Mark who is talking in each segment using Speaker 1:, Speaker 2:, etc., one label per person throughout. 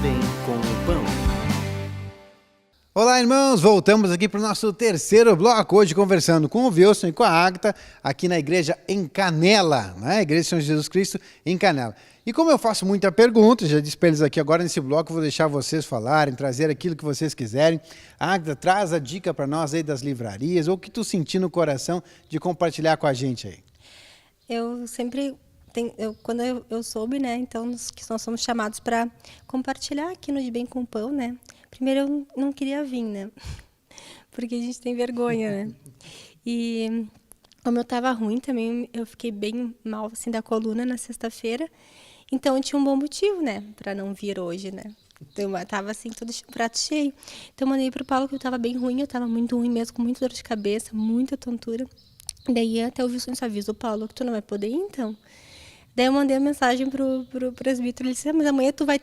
Speaker 1: Bem com o Pão.
Speaker 2: Olá, irmãos! Voltamos aqui para o nosso terceiro bloco, hoje conversando com o Wilson e com a Agatha, aqui na igreja em Canela, né? Igreja de São Jesus Cristo em Canela. E como eu faço muita pergunta, já disse para eles aqui agora nesse bloco, eu vou deixar vocês falarem, trazer aquilo que vocês quiserem. Agatha, traz a dica para nós aí das livrarias, ou o que tu sentir no coração de compartilhar com a gente aí.
Speaker 3: Eu sempre, quando eu soube, né, então, que nós somos chamados para compartilhar aqui no De Bem com o Pão, né, primeiro eu não queria vir, né, porque a gente tem vergonha, né, e como eu estava ruim também, eu fiquei bem mal, assim, da coluna na sexta-feira, então eu tinha um bom motivo, né, para não vir hoje, né. Então, eu tava assim, todo prato cheio. Então, eu mandei pro Paulo que eu tava bem ruim, eu tava muito ruim mesmo, com muita dor de cabeça, muita tontura. Daí até o Wilson disse, avisa o Paulo que tu não vai poder ir, então. Daí eu mandei a mensagem pro presbítero, ele disse, mas amanhã tu vai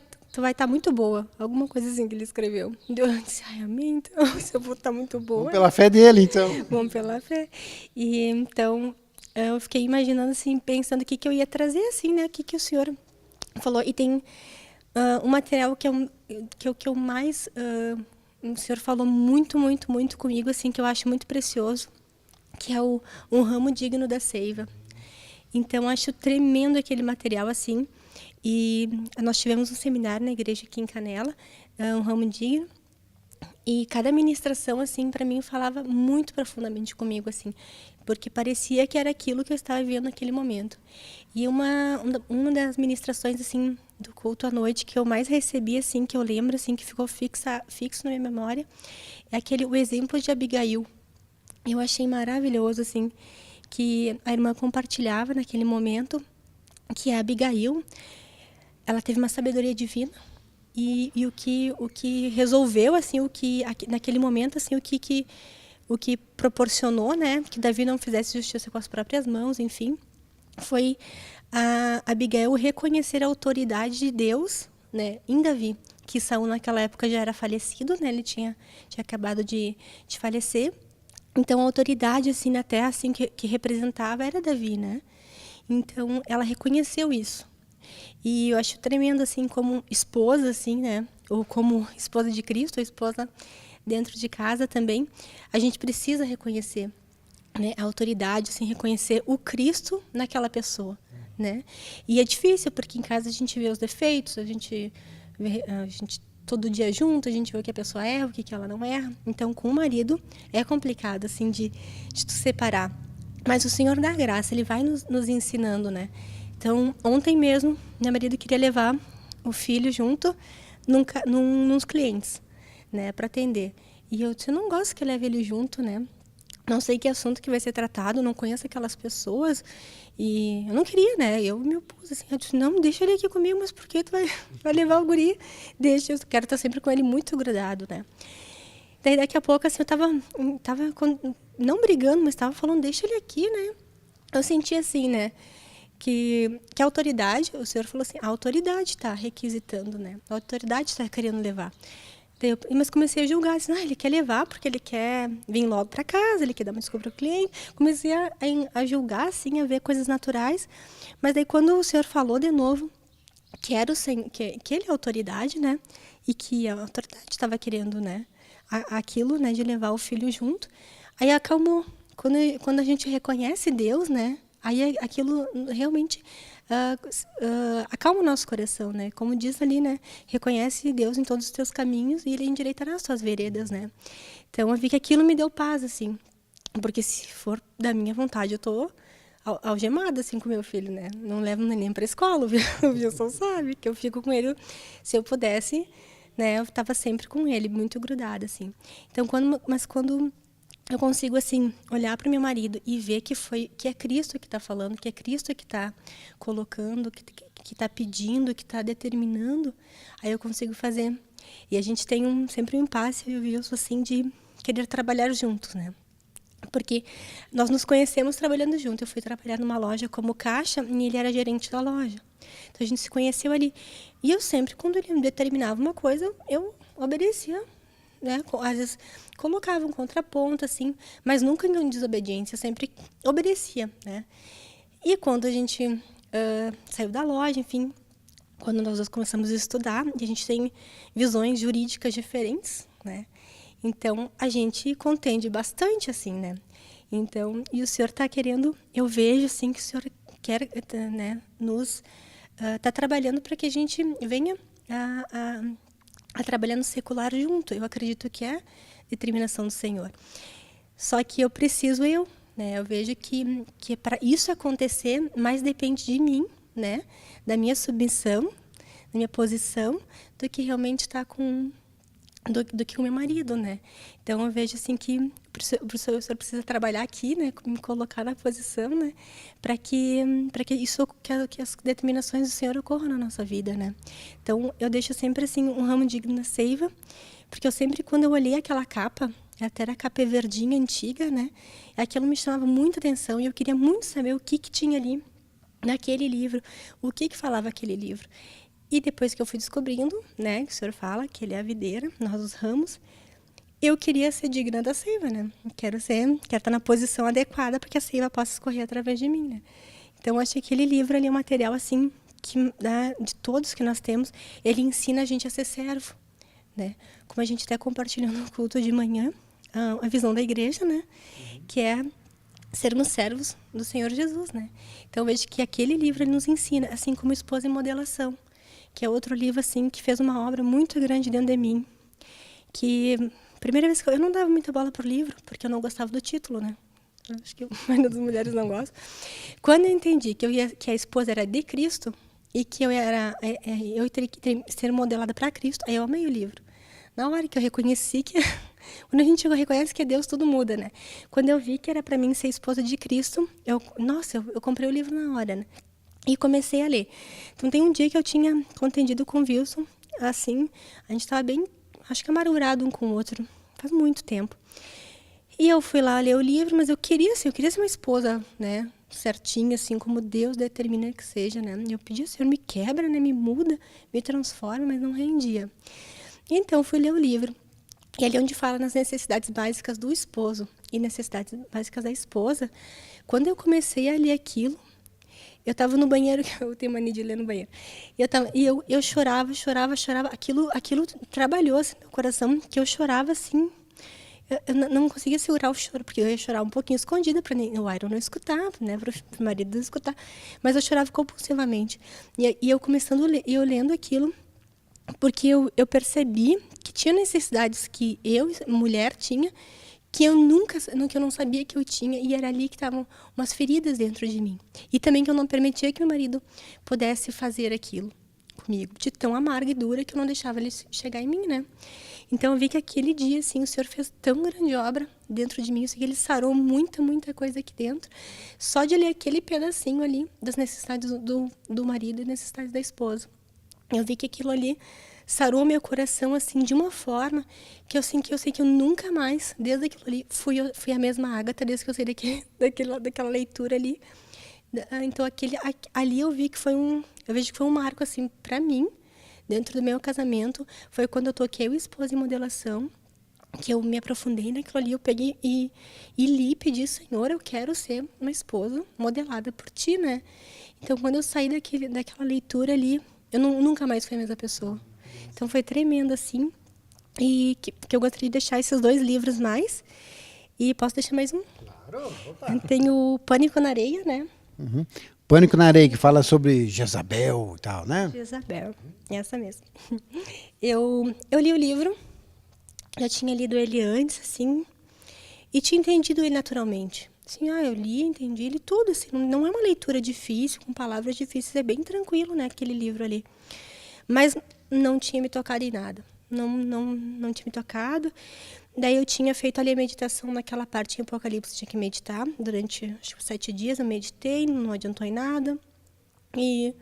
Speaker 3: estar muito boa. Alguma coisa assim que ele escreveu. Eu disse, ai, amém, então, se eu vou estar muito boa.
Speaker 2: Vamos pela fé dele, então.
Speaker 3: Vamos pela fé. E então, eu fiquei imaginando assim, pensando o que eu ia trazer, assim, né, o que o senhor falou. E tem um material que eu mais... o senhor falou muito, muito, muito comigo, assim, que eu acho muito precioso, que é um ramo digno da seiva. Então, acho tremendo aquele material, assim. E nós tivemos um seminário na igreja aqui em Canela, um ramo digno. E cada ministração, assim, para mim, falava muito profundamente comigo, assim. Porque parecia que era aquilo que eu estava vivendo naquele momento. E uma das ministrações, assim, do culto à noite que eu mais recebi, assim, que eu lembro, assim, que ficou fixo na minha memória, é o exemplo de Abigail. Eu achei maravilhoso, assim, que a irmã compartilhava naquele momento que a Abigail, ela teve uma sabedoria divina e o que resolveu, assim, naquele momento, assim, o que proporcionou, né, que Davi não fizesse justiça com as próprias mãos, enfim, foi a Abigail reconhecer a autoridade de Deus, né, em Davi, que Saul naquela época já era falecido, né, ele tinha acabado de falecer. Então, a autoridade, assim, na terra, assim, que representava era Davi, né? Então, ela reconheceu isso. E eu acho tremendo, assim, como esposa, assim, né? Ou como esposa de Cristo, ou esposa dentro de casa também. A gente precisa reconhecer, né, a autoridade, assim, reconhecer o Cristo naquela pessoa, né? E é difícil, porque em casa a gente vê os defeitos, a gente todo dia junto, a gente vê o que a pessoa erra, o que ela não erra. Então, com o marido, é complicado, assim, de tu separar. Mas o Senhor dá graça, Ele vai nos ensinando, né? Então, ontem mesmo, meu marido queria levar o filho junto nos clientes, né, para atender. E eu disse, eu não gosto que leve ele junto, né? Não sei que assunto que vai ser tratado, não conheço aquelas pessoas. E eu não queria, né? Eu me opus, assim, eu disse, não, deixa ele aqui comigo, mas por que tu vai levar o guri? Deixa, eu quero estar sempre com ele muito grudado, né? Daí, daqui a pouco, assim, eu tava não brigando, mas estava falando, deixa ele aqui, né? Eu senti assim, né? Que a autoridade, o senhor falou assim, a autoridade está requisitando, né? A autoridade está querendo levar. Mas comecei a julgar, assim, ele quer levar porque ele quer vir logo para casa, ele quer dar uma desculpa para o cliente. Comecei a julgar, assim, a ver coisas naturais. Mas daí quando o senhor falou de novo que ele é autoridade, né? E que a autoridade estava querendo, né? Aquilo, né? De levar o filho junto. Aí acalmou. Quando a gente reconhece Deus, né? Aí aquilo realmente acalma o nosso coração, né? Como diz ali, né? Reconhece Deus em todos os teus caminhos e Ele endireitará as tuas veredas, né? Então, eu vi que aquilo me deu paz, assim. Porque se for da minha vontade, eu tô algemada, assim, com meu filho, né? Não levo nem para a escola, o Wilson sabe que eu fico com ele. Se eu pudesse, né? Eu estava sempre com ele, muito grudada, assim. Então, quando eu consigo, assim, olhar para o meu marido e ver que é Cristo que está falando, que é Cristo que está colocando, que está pedindo, que está determinando, aí eu consigo fazer. E a gente tem sempre um impasse, eu e o Wilson, assim, de querer trabalhar juntos, né? Porque nós nos conhecemos trabalhando juntos. Eu fui trabalhar numa loja como caixa e ele era gerente da loja. Então, a gente se conheceu ali. E eu sempre, quando ele determinava uma coisa, eu obedecia, né? Às vezes colocava um contraponto, assim, mas nunca em desobediência, sempre obedecia, né? E quando a gente saiu da loja, enfim, quando nós dois começamos a estudar, e a gente tem visões jurídicas diferentes, né? Então, a gente contende bastante, assim, né? Então, e o senhor está querendo, eu vejo, assim, que o senhor quer, né, está trabalhando para que a gente venha a trabalhar no secular junto. Eu acredito que é determinação do Senhor. Só que eu preciso né? Eu vejo que para isso acontecer, mais depende de mim, né? Da minha submissão, da minha posição, do que realmente está do que o meu marido, né? Então eu vejo assim que o senhor precisa trabalhar aqui, né? Me colocar na posição, né? Para que que as determinações do Senhor ocorram na nossa vida, né? Então eu deixo sempre assim um ramo digno na seiva, porque eu sempre, quando eu olhei aquela capa, até era a capa verdinha antiga, né? Aquilo me chamava muita atenção e eu queria muito saber o que tinha ali naquele livro, o que falava aquele livro. E depois que eu fui descobrindo, né, que o senhor fala que ele é a videira, nós os ramos, eu queria ser digna da seiva, né? Quero estar na posição adequada para que a seiva possa escorrer através de mim, né? Então, eu acho que aquele livro ali é um material, assim, que, né, de todos que nós temos, ele ensina a gente a ser servo, né? Como a gente até compartilhou no culto de manhã, a visão da igreja, né? Que é sermos servos do Senhor Jesus, né? Então, eu vejo que aquele livro ele nos ensina, assim como Esposa em Modelação, que é outro livro, assim, que fez uma obra muito grande dentro de mim. Que, primeira vez que eu não dava muita bola pro livro, porque eu não gostava do título, né? Eu acho que a maioria das mulheres não gosta. Quando eu entendi que a esposa era de Cristo e que eu teria que ser modelada para Cristo, aí eu amei o livro. Na hora que eu reconheci que... Quando a gente reconhece que é Deus, tudo muda, né? Quando eu vi que era para mim ser esposa de Cristo, eu comprei o livro na hora, né? E comecei a ler. Então, tem um dia que eu tinha contendido com o Wilson, assim, a gente estava bem, acho que amargurado um com o outro, faz muito tempo. E eu fui lá ler o livro, mas eu queria ser uma esposa, né, certinha, assim, como Deus determina que seja, né. Eu pedi ao Senhor, me quebra, né, me muda, me transforma, mas não rendia. Então, fui ler o livro. E ali onde fala nas necessidades básicas do esposo e necessidades básicas da esposa, quando eu comecei a ler aquilo, eu estava no banheiro, eu tenho mania de ler no banheiro, eu chorava, aquilo trabalhou assim, no meu coração, que eu chorava assim, eu não conseguia segurar o choro, porque eu ia chorar um pouquinho escondida para o Iron não escutar, né, para o marido não escutar, mas eu chorava compulsivamente. E eu começando a ler, e eu lendo aquilo, porque eu percebi que tinha necessidades que eu, mulher, tinha, que eu não sabia que eu tinha, e era ali que estavam umas feridas dentro de mim. E também que eu não permitia que meu marido pudesse fazer aquilo comigo, de tão amarga e dura que eu não deixava ele chegar em mim, né? Então eu vi que aquele dia, assim, o Senhor fez tão grande obra dentro de mim, assim, que ele sarou muita, muita coisa aqui dentro, só de ler aquele pedacinho ali das necessidades do marido e necessidades da esposa. Eu vi que aquilo ali sarou meu coração, assim, de uma forma que eu sei que eu nunca mais, desde aquilo ali, fui a mesma Ágata, desde que eu saí daquela leitura ali. Então, ali eu vi que eu vejo que foi um marco, assim, para mim, dentro do meu casamento. Foi quando eu toquei o Esposa em Modelação, que eu me aprofundei naquilo ali, eu peguei e li, pedi, Senhor, eu quero ser uma esposa modelada por Ti, né? Então, quando eu saí daquela leitura ali, eu nunca mais fui a mesma pessoa. Então foi tremendo, assim. E que eu gostaria de deixar esses 2 livros mais. E posso deixar mais um?
Speaker 2: Claro, opa.
Speaker 3: Tem o Pânico na Areia, né?
Speaker 2: Uhum. Pânico na Areia, que fala sobre Jezabel e tal, né?
Speaker 3: Jezabel, essa mesmo. Eu li o livro, já tinha lido ele antes, assim, e tinha entendido ele naturalmente. Assim, eu li, entendi ele tudo, assim, não é uma leitura difícil, com palavras difíceis, é bem tranquilo, né, aquele livro ali. Mas não tinha me tocado em nada, não tinha me tocado. Daí eu tinha feito ali a meditação naquela parte em Apocalipse, tinha que meditar durante, acho que 7 dias, eu meditei, não adiantou em nada. E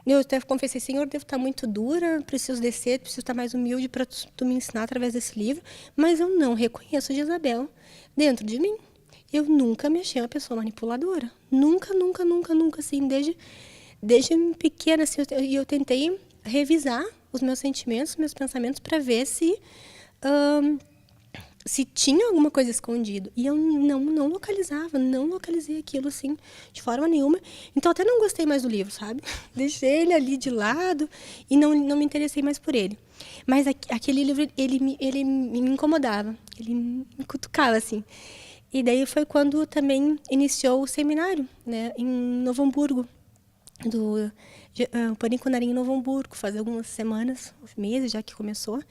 Speaker 3: eu até confessei, Senhor, devo estar muito dura, preciso descer, preciso estar mais humilde para tu me ensinar através desse livro, mas eu não reconheço Jezabel dentro de mim. Eu nunca me achei uma pessoa manipuladora. Nunca, assim, desde pequena, assim, eu tentei revisar os meus sentimentos, os meus pensamentos, para ver se se tinha alguma coisa escondido. E eu não localizava, não localizei aquilo, assim, de forma nenhuma. Então, até não gostei mais do livro, sabe? Deixei ele ali de lado e não me interessei mais por ele. Mas aquele livro, ele me incomodava, ele me cutucava, assim. E daí foi quando também iniciou o seminário, né, em Novo Hamburgo, o Pânico na Areia em Novo Hamburgo, faz algumas semanas, meses já que começou.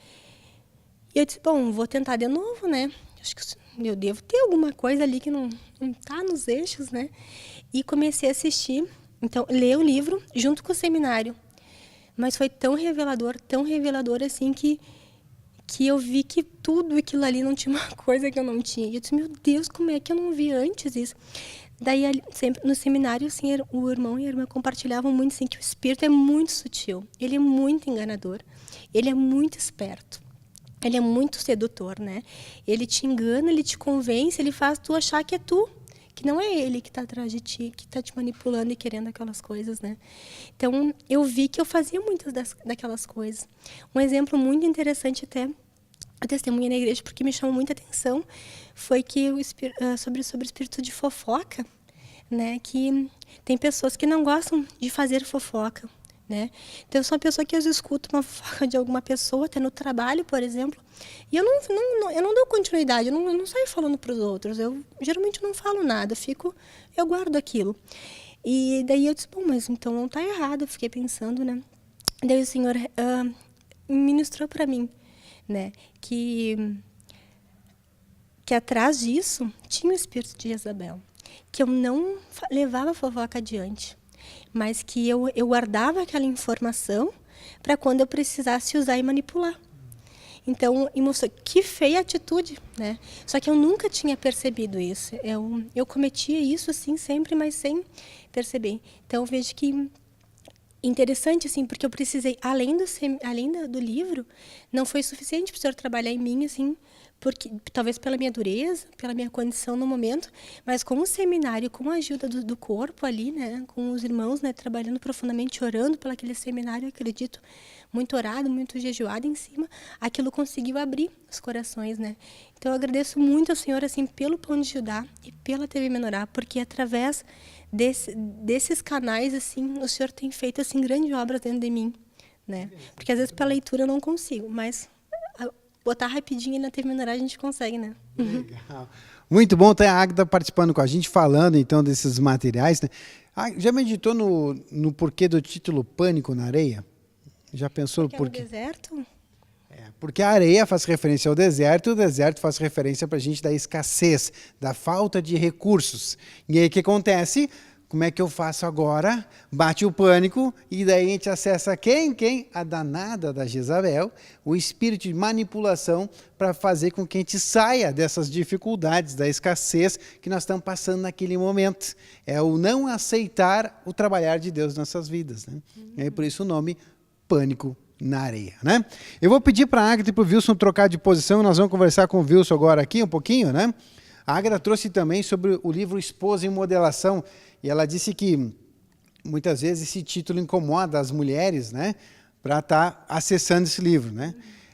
Speaker 3: E eu disse, bom, vou tentar de novo, né? Acho que eu devo ter alguma coisa ali que não tá nos eixos, né? E comecei a assistir, então, ler o livro junto com o seminário. Mas foi tão revelador assim, que eu vi que tudo aquilo ali não tinha uma coisa que eu não tinha. E eu disse, meu Deus, como é que eu não vi antes isso? Daí, sempre no seminário, assim, o irmão e a irmã compartilhavam muito, assim, que o espírito é muito sutil, ele é muito enganador, ele é muito esperto. Ele é muito sedutor, né? Ele te engana, ele te convence, ele faz tu achar que é tu, que não é ele que está atrás de ti, que está te manipulando e querendo aquelas coisas, né? Então, eu vi que eu fazia muitas daquelas coisas. Um exemplo muito interessante até, a testemunha na igreja, porque me chamou muita atenção, foi que sobre o espírito de fofoca, né? Que tem pessoas que não gostam de fazer fofoca, né? Então, eu sou uma pessoa que às vezes escuto uma fofoca de alguma pessoa, até no trabalho, por exemplo, e eu não dou continuidade, eu não saio falando para os outros, eu geralmente não falo nada, eu guardo aquilo. E daí eu disse, bom, mas então não está errado, eu fiquei pensando, né? Daí o Senhor ministrou para mim, né, que atrás disso tinha o espírito de Jezabel, que eu não levava a fofoca adiante, mas que eu guardava aquela informação para quando eu precisasse usar e manipular. Então, e mostrou que feia atitude, né? Só que eu nunca tinha percebido isso. Eu cometia isso, assim, sempre, mas sem perceber. Então, eu vejo que interessante, assim, porque eu precisei, além do livro, não foi suficiente para o senhor trabalhar em mim, assim, porque talvez pela minha dureza, pela minha condição no momento, mas com o seminário, com a ajuda do corpo ali, né, com os irmãos, né, trabalhando profundamente, orando pelo aquele seminário, eu acredito, muito orado, muito jejuado em cima, aquilo conseguiu abrir os corações, né. Então eu agradeço muito ao Senhor, assim, pelo Pão de Judá e pela TV Menorá, porque através desses canais, assim, o Senhor tem feito, assim, grandes obras dentro de mim, né, porque às vezes pela leitura eu não consigo, mas botar rapidinho na TV Menorá a gente consegue, né?
Speaker 2: Legal. Muito bom ter a Águeda participando com a gente, falando então desses materiais, né? Já meditou no porquê do título Pânico na Areia? Já pensou no porquê?
Speaker 3: No deserto?
Speaker 2: Porque a areia faz referência ao deserto, e o deserto faz referência para a gente da escassez, da falta de recursos. E aí o que acontece? Como é que eu faço agora? Bate o pânico e daí a gente acessa quem? A danada da Jezabel, o espírito de manipulação para fazer com que a gente saia dessas dificuldades, da escassez que nós estamos passando naquele momento. É o não aceitar o trabalhar de Deus nas nossas vidas, né? É por isso o nome Pânico na Areia, né? Eu vou pedir para a Águeda e para o Wilson trocar de posição, nós vamos conversar com o Wilson agora aqui um pouquinho, né? A Águeda trouxe também sobre o livro Esposa em Modelação, e ela disse que muitas vezes esse título incomoda as mulheres, né, para estar acessando esse livro, né?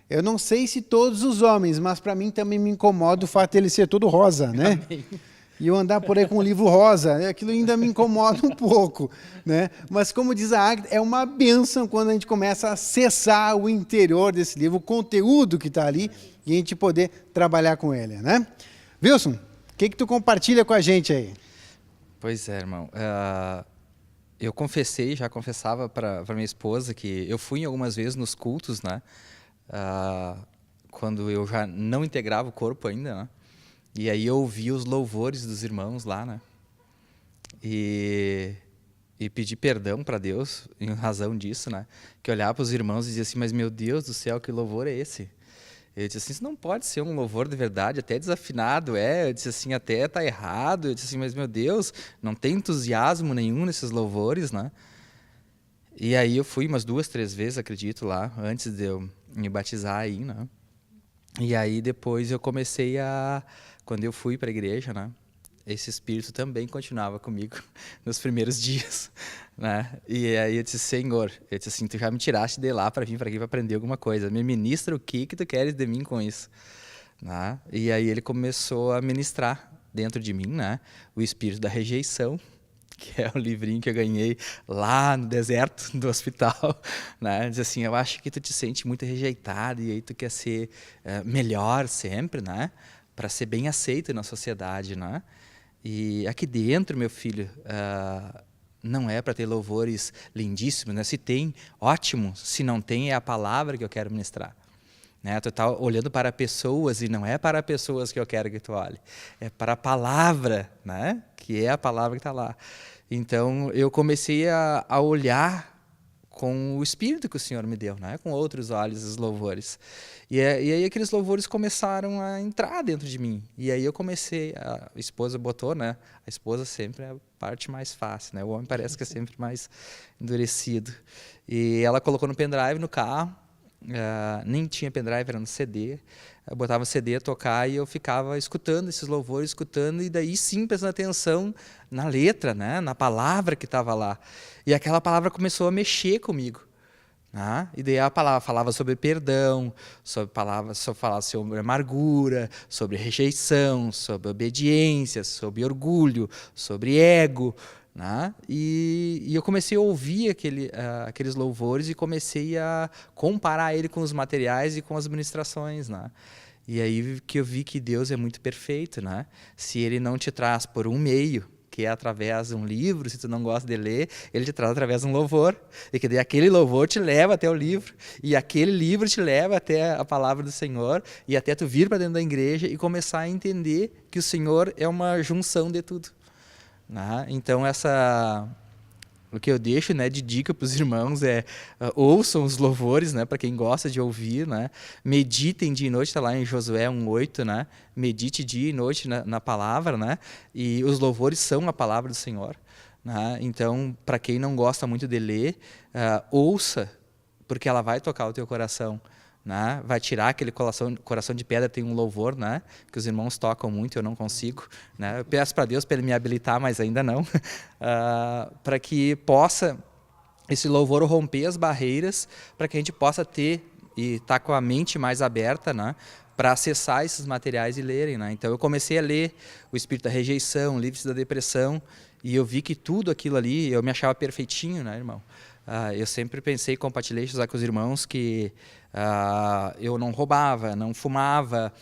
Speaker 2: Eu não sei se todos os homens, mas para mim também me incomoda o fato de ele ser todo rosa, né? Amém. E eu andar por aí com um livro rosa, aquilo ainda me incomoda um pouco, né? Mas como diz a Águeda, é uma bênção quando a gente começa a acessar o interior desse livro, o conteúdo que está ali, e a gente poder trabalhar com ele, né? Wilson, o que tu compartilha com a gente aí?
Speaker 1: Pois é, irmão. Eu já confessava para minha esposa que eu fui algumas vezes nos cultos, né? Quando eu já não integrava o corpo ainda, né? E aí eu ouvia os louvores dos irmãos lá, né? E pedi perdão para Deus em razão disso, né? Que olhava para os irmãos e dizia assim, mas meu Deus do céu, que louvor é esse? Eu disse assim, isso não pode ser um louvor de verdade, até desafinado, Eu disse assim, até está errado. Eu disse assim, mas meu Deus, não tem entusiasmo nenhum nesses louvores, né? E aí eu fui umas 2, 3 vezes, acredito, lá, antes de eu me batizar aí, né? E aí depois eu comecei quando eu fui para a igreja, né? Esse espírito também continuava comigo nos primeiros dias, né? E aí eu disse, Senhor, eu disse assim, tu já me tiraste de lá para vir para aqui para aprender alguma coisa. Me ministra o que tu queres de mim com isso, né? E aí ele começou a ministrar dentro de mim, né, o espírito da rejeição, que é o livrinho que eu ganhei lá no deserto do hospital, né? Diz assim, eu acho que tu te sente muito rejeitado e aí tu quer ser melhor sempre, né? Para ser bem aceito na sociedade, né? E aqui dentro, meu filho, não é para ter louvores lindíssimos, né? Se tem, ótimo. Se não tem, é a palavra que eu quero ministrar. Né? Tu está olhando para pessoas e não é para pessoas que eu quero que tu olhe. É para a palavra, né? Que é a palavra que está lá. Então, eu comecei a olhar com o espírito que o Senhor me deu, né? Com outros olhos, os louvores. E aí aqueles louvores começaram a entrar dentro de mim. E aí eu comecei, a esposa botou, né? A esposa sempre é a parte mais fácil, né? O homem parece que é sempre mais endurecido. E ela colocou no pendrive no carro, nem tinha pendrive, era no CD. Eu botava o CD a tocar e eu ficava escutando esses louvores, escutando, e daí sim prestando atenção na letra, né? Na palavra que estava lá. E aquela palavra começou a mexer comigo. Né? E daí a palavra falava sobre perdão, falava sobre amargura, sobre rejeição, sobre obediência, sobre orgulho, sobre ego. Né? E eu comecei a ouvir aqueles louvores e comecei a comparar ele com os materiais e com as ministrações. Né? E aí que eu vi que Deus é muito perfeito. Né? Se Ele não te traz por um meio, que é através de um livro, se tu não gosta de ler, Ele te traz através de um louvor. E que daí aquele louvor te leva até o livro, e aquele livro te leva até a palavra do Senhor, e até tu vir para dentro da igreja e começar a entender que o Senhor é uma junção de tudo. Né? Então, o que eu deixo, né, de dica para os irmãos é ouçam os louvores, né, para quem gosta de ouvir, né, meditem dia e noite, está lá em Josué 1:8, né, medite dia e noite na palavra, né, e os louvores são a palavra do Senhor. Né? Então, para quem não gosta muito de ler, ouça, porque ela vai tocar o teu coração. Né? Vai tirar aquele coração de pedra, tem um louvor, né? Que os irmãos tocam muito, eu não consigo. Né? Eu peço para Deus para Ele me habilitar, mas ainda não. Para que possa esse louvor romper as barreiras, para que a gente possa ter e estar com a mente mais aberta, né? Para acessar esses materiais e lerem. Né? Então eu comecei a ler O Espírito da Rejeição, Livre-se da Depressão, e eu vi que tudo aquilo ali, eu me achava perfeitinho, né, irmão? Eu sempre pensei e compartilhei com os irmãos que eu não roubava, não fumava,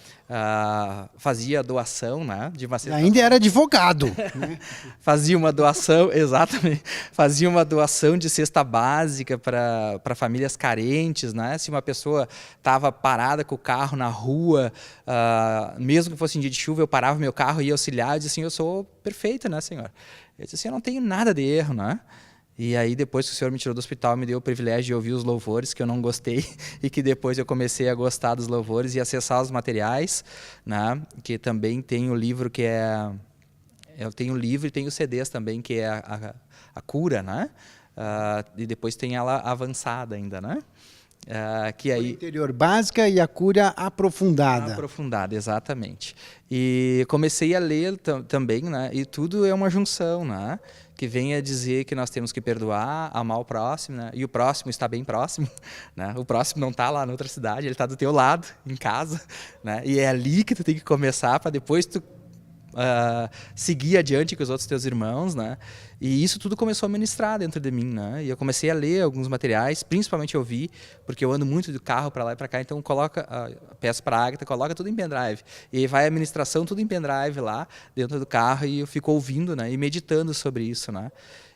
Speaker 1: fazia doação, né? De uma cesta...
Speaker 2: Ainda era advogado. Né?
Speaker 1: Fazia uma doação, exatamente, fazia uma doação de cesta básica para famílias carentes, né? Se uma pessoa estava parada com o carro na rua, mesmo que fosse em dia de chuva, eu parava meu carro e ia auxiliar, e dizia assim, eu sou perfeito, né, Senhor? Eu disse assim, eu não tenho nada de erro, né? E aí, depois que o Senhor me tirou do hospital, me deu o privilégio de ouvir os louvores, que eu não gostei, e que depois eu comecei a gostar dos louvores e acessar os materiais, né? Que também tem o livro que é... Eu tenho o livro e tenho os CDs também, que é a cura, né? E depois tem ela avançada ainda, né? Que aí...
Speaker 2: Interior básica e a cura aprofundada.
Speaker 1: Aprofundada, exatamente. E comecei a ler também, né? E tudo é uma junção, né? Que vem a dizer que nós temos que perdoar, amar o próximo, né? E o próximo está bem próximo, né? O próximo não está lá na outra cidade, ele está do teu lado, em casa, né? E é ali que tu tem que começar para depois tu seguir adiante com os outros teus irmãos, né? E isso tudo começou a ministrar dentro de mim, né? E eu comecei a ler alguns materiais, principalmente ouvir, porque eu ando muito de carro para lá e para cá, então peço para a Agatha, coloca tudo em pendrive. E aí vai a ministração tudo em pendrive lá, dentro do carro, e eu fico ouvindo, né? E meditando sobre isso, né?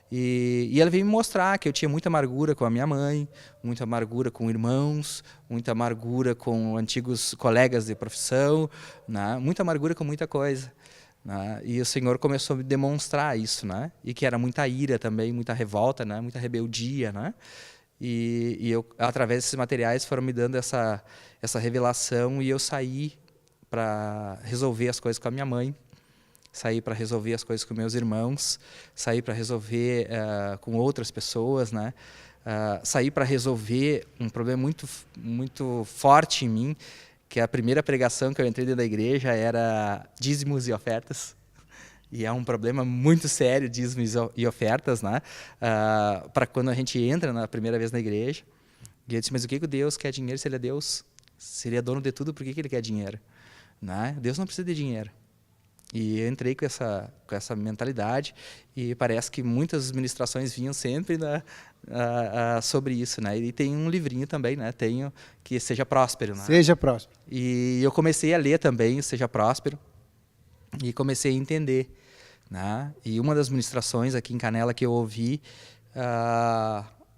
Speaker 1: E ela veio me mostrar que eu tinha muita amargura com a minha mãe, muita amargura com irmãos, muita amargura com antigos colegas de profissão, né? Muita amargura com muita coisa. Né? E o Senhor começou a me demonstrar isso, né? E que era muita ira também, muita revolta, né? Muita rebeldia, né? E eu, através desses materiais, foram me dando essa revelação, e eu saí para resolver as coisas com a minha mãe, saí para resolver as coisas com meus irmãos, saí para resolver com outras pessoas, né? Saí para resolver um problema muito, muito forte em mim, que a primeira pregação que eu entrei dentro da igreja era dízimos e ofertas. E é um problema muito sério, dízimos e ofertas, né? Para quando a gente entra na primeira vez na igreja. E eu disse, mas o que Deus quer dinheiro se Ele é Deus? Se Ele é dono de tudo, por que Ele quer dinheiro? né? Deus não precisa de dinheiro. E eu entrei com essa mentalidade e parece que muitas ministrações vinham sempre sobre isso, né? E tem um livrinho também, né? Tenho que Seja Próspero, né?
Speaker 2: Seja próspero.
Speaker 1: E eu comecei a ler também Seja Próspero e comecei a entender, né? E uma das ministrações aqui em Canela que eu ouvi,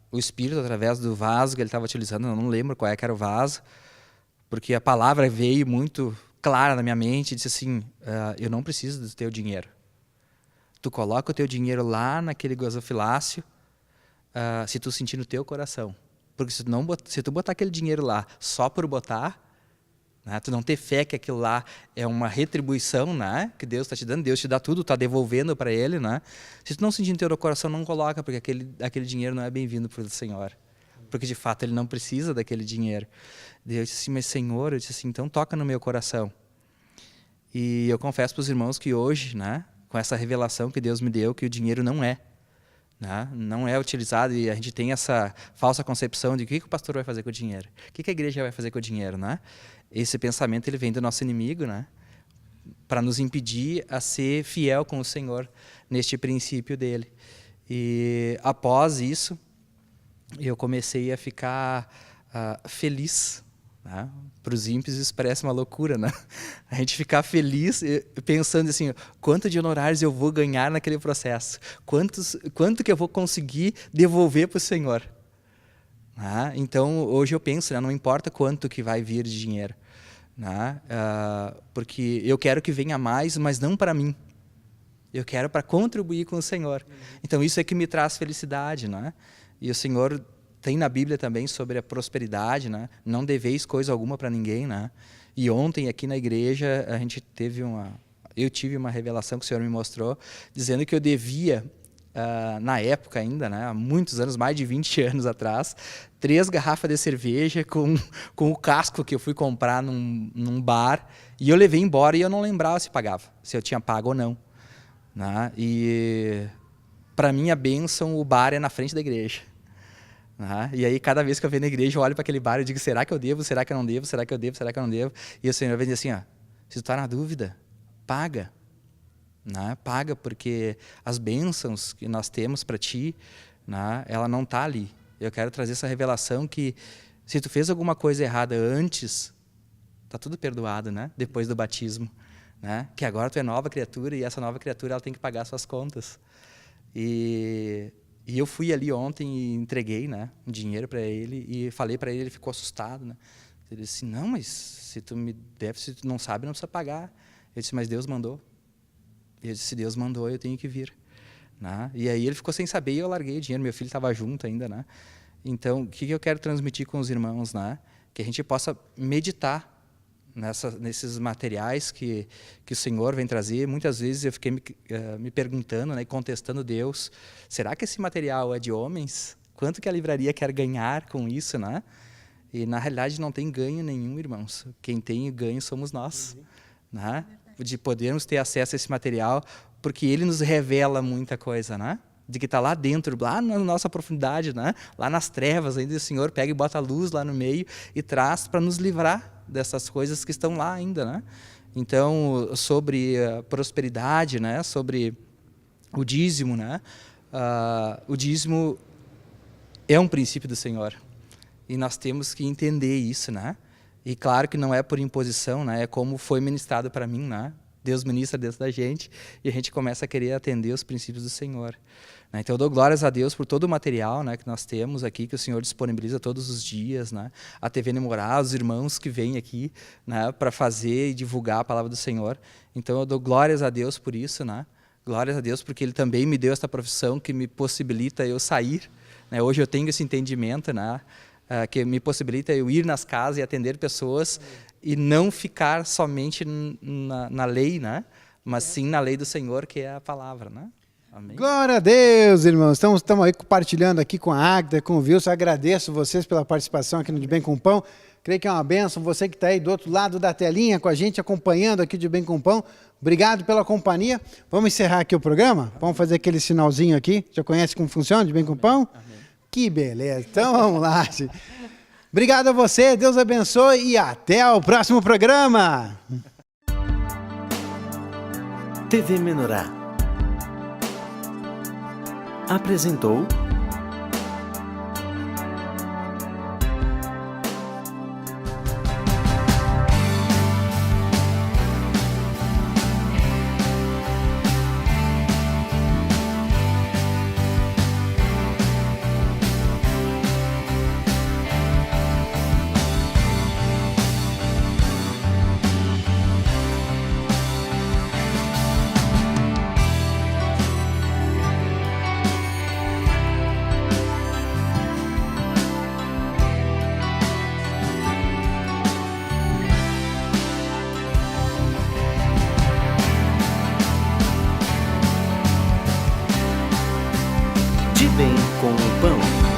Speaker 1: o Espírito, através do vaso que ele estava utilizando, eu não lembro qual que era o vaso, porque a palavra veio muito clara na minha mente, disse assim, eu não preciso do teu dinheiro. Tu coloca o teu dinheiro lá naquele gasofilácio, se tu sentir no teu coração. Porque se tu botar aquele dinheiro lá só por botar, né, tu não ter fé que aquilo lá é uma retribuição, né, que Deus está te dando, Deus te dá tudo, está devolvendo para Ele, né? Se tu não sentir no teu coração, não coloca, porque aquele dinheiro não é bem-vindo pelo Senhor. Porque de fato Ele não precisa daquele dinheiro. Eu disse assim, mas Senhor, eu disse assim, então toca no meu coração. E eu confesso para os irmãos que hoje, né, com essa revelação que Deus me deu, que o dinheiro não é, né, não é utilizado, e a gente tem essa falsa concepção de o que o pastor vai fazer com o dinheiro, o que a igreja vai fazer com o dinheiro, né? Esse pensamento ele vem do nosso inimigo, né, para nos impedir a ser fiel com o Senhor neste princípio dele. E após isso, eu comecei a ficar feliz, né? Para os ímpios isso parece uma loucura, né? A gente ficar feliz pensando assim, quanto de honorários eu vou ganhar naquele processo, quanto que eu vou conseguir devolver para o Senhor. Né? Então hoje eu penso, né? Não importa quanto que vai vir de dinheiro, né? Porque eu quero que venha mais, mas não para mim. Eu quero para contribuir com o Senhor. Então isso é que me traz felicidade, né? E o Senhor tem na Bíblia também sobre a prosperidade, né? Não deveis coisa alguma para ninguém, né? E ontem aqui na igreja eu tive uma revelação que o Senhor me mostrou, dizendo que eu devia, na época ainda, né? Há muitos anos, mais de 20 anos atrás, 3 garrafas de cerveja com o casco que eu fui comprar num bar, e eu levei embora e eu não lembrava se pagava, se eu tinha pago ou não, né? E para mim a bênção, o bar é na frente da igreja. E aí, cada vez que eu venho na igreja, eu olho para aquele bar e digo, será que eu devo, será que eu não devo, será que eu devo, será que eu não devo? E o Senhor vem dizer assim, se tu está na dúvida, paga. Né? Paga, porque as bênçãos que nós temos para ti, né, ela não está ali. Eu quero trazer essa revelação que se tu fez alguma coisa errada antes, está tudo perdoado, né? Depois do batismo. Né? Que agora tu é nova criatura e essa nova criatura ela tem que pagar suas contas. E eu fui ali ontem e entreguei, né, um dinheiro para ele e falei para ele, ele ficou assustado, né? Ele disse, não, mas se tu me deve, se tu não sabe, não precisa pagar. Eu disse, mas Deus mandou. Eu disse, se Deus mandou, eu tenho que vir. Né? E aí ele ficou sem saber e eu larguei o dinheiro, meu filho estava junto ainda, né? Então, o que eu quero transmitir com os irmãos, né? Que a gente possa meditar nesses materiais que o Senhor vem trazer. Muitas vezes eu fiquei me perguntando, né, e contestando Deus, será que esse material é de homens? Quanto que a livraria quer ganhar com isso, né? E na realidade não tem ganho nenhum, irmãos. Quem tem ganho somos nós, né? De podermos ter acesso a esse material, porque ele nos revela muita coisa, né? De que está lá dentro, lá na nossa profundidade, né? Lá nas trevas, ainda o Senhor pega e bota a luz lá no meio e traz para nos livrar dessas coisas que estão lá ainda, né? Então, sobre a prosperidade, né? Sobre o dízimo, né? O dízimo é um princípio do Senhor e nós temos que entender isso, né? E claro que não é por imposição, né? É como foi ministrado para mim, né? Deus ministra dentro da gente e a gente começa a querer atender os princípios do Senhor. Né? Então eu dou glórias a Deus por todo o material, né, que nós temos aqui, que o Senhor disponibiliza todos os dias, né? A TV Nemorar, os irmãos que vêm aqui, né, para fazer e divulgar a palavra do Senhor. Então eu dou glórias a Deus por isso, né? Glórias a Deus porque Ele também me deu esta profissão que me possibilita eu sair. Né? Hoje eu tenho esse entendimento, né? Que me possibilita eu ir nas casas e atender pessoas e não ficar somente na lei, né? Mas sim na lei do Senhor, que é a palavra, né? Amém.
Speaker 2: Glória a Deus, irmãos. Estamos aí compartilhando aqui com a Águeda, com o Wilson. Agradeço vocês pela participação aqui no De Bem com Pão. Creio que é uma bênção. Você que está aí do outro lado da telinha com a gente, acompanhando aqui o De Bem com Pão. Obrigado pela companhia. Vamos encerrar aqui o programa? Vamos fazer aquele sinalzinho aqui. Já conhece como funciona De Bem com Pão? Amém. Que beleza. Então vamos lá. Obrigado a você. Deus abençoe e até o próximo programa.
Speaker 4: TV Menorá apresentou De Bem com o Pão.